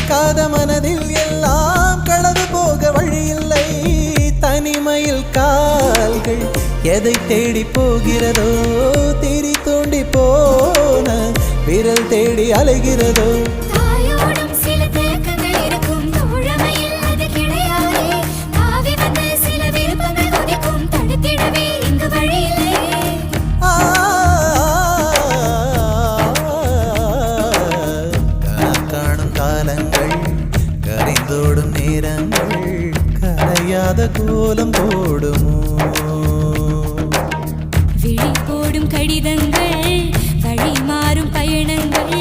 கேட்காத மனதில் எல்லாம் களவு போக வழியில்லை. தனிமையில் கால்கள் எதை தேடி போகிறதோ, திரி தோண்டி போன விரல் தேடி அலைகிறதோ. கரைந்தோடும் நேரங்கள் கரையாத கோலம் போடுமோ. விழி போடும் கடிதங்கள், வழி மாறும் பயணங்கள்,